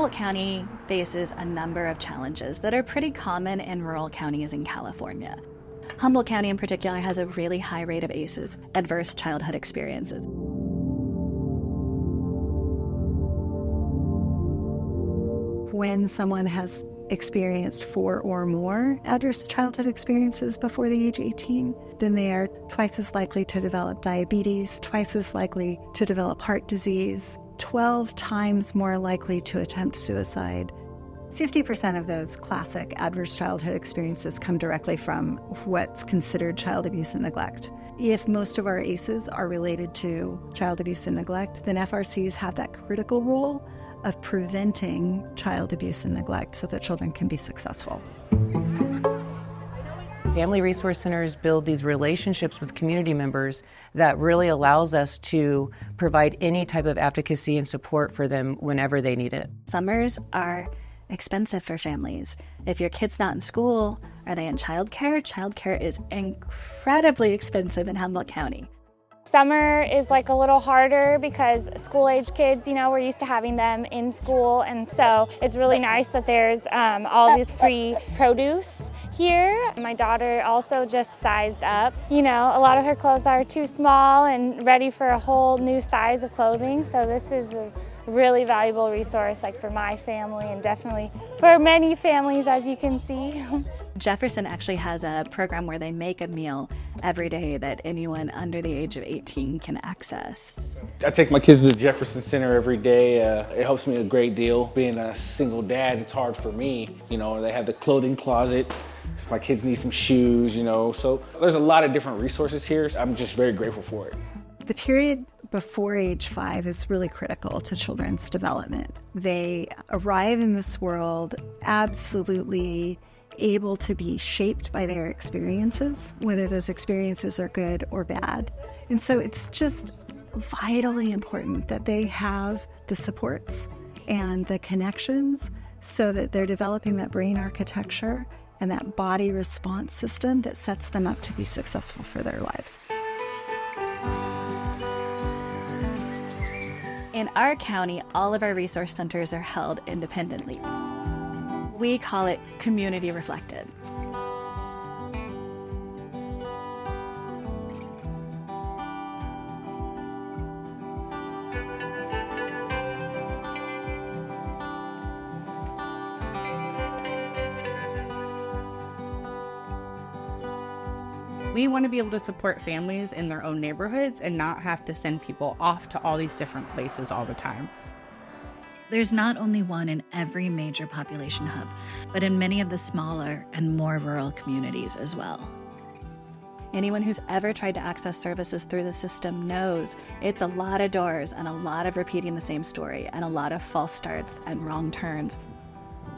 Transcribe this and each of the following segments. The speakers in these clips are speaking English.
Humboldt County faces a number of challenges that are pretty common in rural counties in California. Humboldt County in particular has a really high rate of ACEs, adverse childhood experiences. When someone has experienced 4 or more adverse childhood experiences before the age 18, then they are twice as likely to develop diabetes, twice as likely to develop heart disease, 12 times more likely to attempt suicide. 50% of those classic adverse childhood experiences come directly from what's considered child abuse and neglect. If most of our ACEs are related to child abuse and neglect, then FRCs have that critical role of preventing child abuse and neglect so that children can be successful. Family Resource Centers build these relationships with community members that really allows us to provide any type of advocacy and support for them whenever they need it. Summers are expensive for families. If your kid's not in school, are they in childcare? Childcare is incredibly expensive in Humboldt County. Summer is like a little harder because school-age kids, we're used to having them in school, and so it's really nice that there's all this free produce here. My daughter also just sized up. A lot of her clothes are too small and ready for a whole new size of clothing, so this is a really valuable resource for my family and definitely for many families, as you can see. Jefferson actually has a program where they make a meal every day that anyone under the age of 18 can access. I take my kids to the Jefferson Center every day. It helps me a great deal. Being a single dad, it's hard for me. They have the clothing closet. If my kids need some shoes, so there's a lot of different resources here. I'm just very grateful for it. The period before age 5 is really critical to children's development. They arrive in this world absolutely able to be shaped by their experiences, whether those experiences are good or bad. And so it's just vitally important that they have the supports and the connections so that they're developing that brain architecture and that body response system that sets them up to be successful for their lives. In our county, all of our resource centers are held independently. We call it community reflected. We want to be able to support families in their own neighborhoods and not have to send people off to all these different places all the time. There's not only one in every major population hub, but in many of the smaller and more rural communities as well. Anyone who's ever tried to access services through the system knows it's a lot of doors and a lot of repeating the same story and a lot of false starts and wrong turns.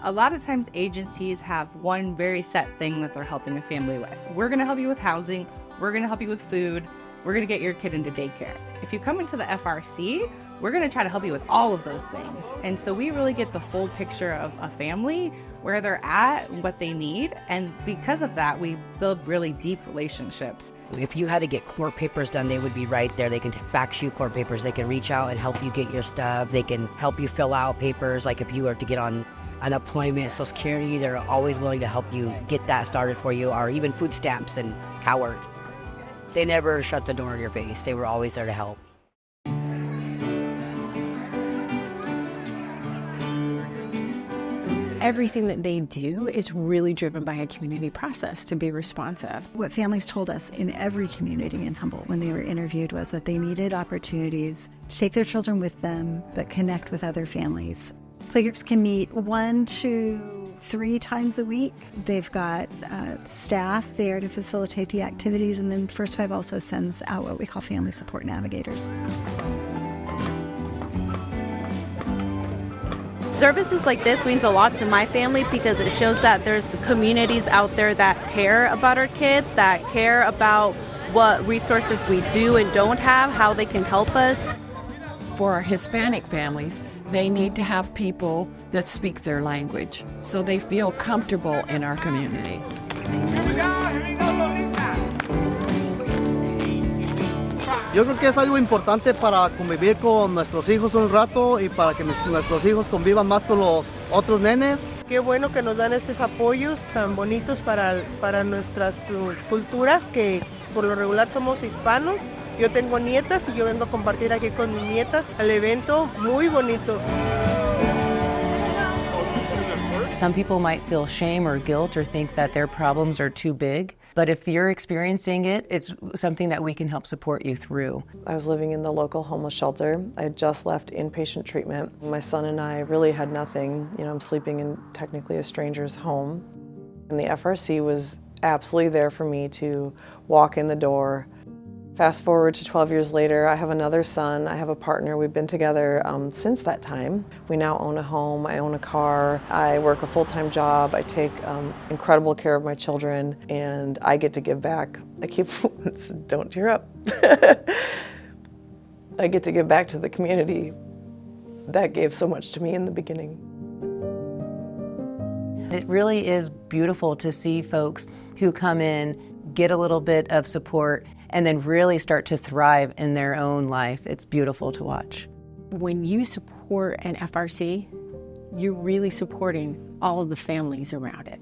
A lot of times agencies have one very set thing that they're helping a family with. We're going to help you with housing, we're going to help you with food, we're going to get your kid into daycare. If you come into the FRC, we're going to try to help you with all of those things. And so we really get the full picture of a family, where they're at, what they need. And because of that, we build really deep relationships. If you had to get court papers done, they would be right there. They can fax you court papers. They can reach out and help you get your stuff. They can help you fill out papers. Like if you were to get on unemployment, Social Security, they're always willing to help you get that started for you, or even food stamps and cowards. They never shut the door in your face. They were always there to help. Everything that they do is really driven by a community process to be responsive. What families told us in every community in Humboldt when they were interviewed was that they needed opportunities to take their children with them, but connect with other families. Playgroups can meet 1 to 3 times a week. They've got staff there to facilitate the activities, and then First Five also sends out what we call family support navigators. Services like this means a lot to my family because it shows that there's communities out there that care about our kids, that care about what resources we do and don't have, how they can help us. For our Hispanic families, they need to have people that speak their language so they feel comfortable in our community. Yo creo que es algo importante para convivir con nuestros hijos un rato y para que nuestros hijos convivan más con los otros nenes. Qué bueno que nos dan estos apoyos tan bonitos para nuestras culturas, que por lo regular somos hispanos. Yo tengo nietas y yo vengo a compartir aquí con mis nietas el evento muy bonito. Some people might feel shame or guilt or think that their problems are too big, but if you're experiencing it, it's something that we can help support you through. I was living in the local homeless shelter. I had just left inpatient treatment. My son and I really had nothing. You know, I'm sleeping in technically a stranger's home. And the FRC was absolutely there for me to walk in the door. Fast forward to 12 years later, I have another son, I have a partner. We've been together since that time. We now own a home, I own a car, I work a full-time job, I take incredible care of my children, and I get to give back. I keep, don't tear up. I get to give back to the community that gave so much to me in the beginning. It really is beautiful to see folks who come in, get a little bit of support, and then really start to thrive in their own life. It's beautiful to watch. When you support an FRC, you're really supporting all of the families around it.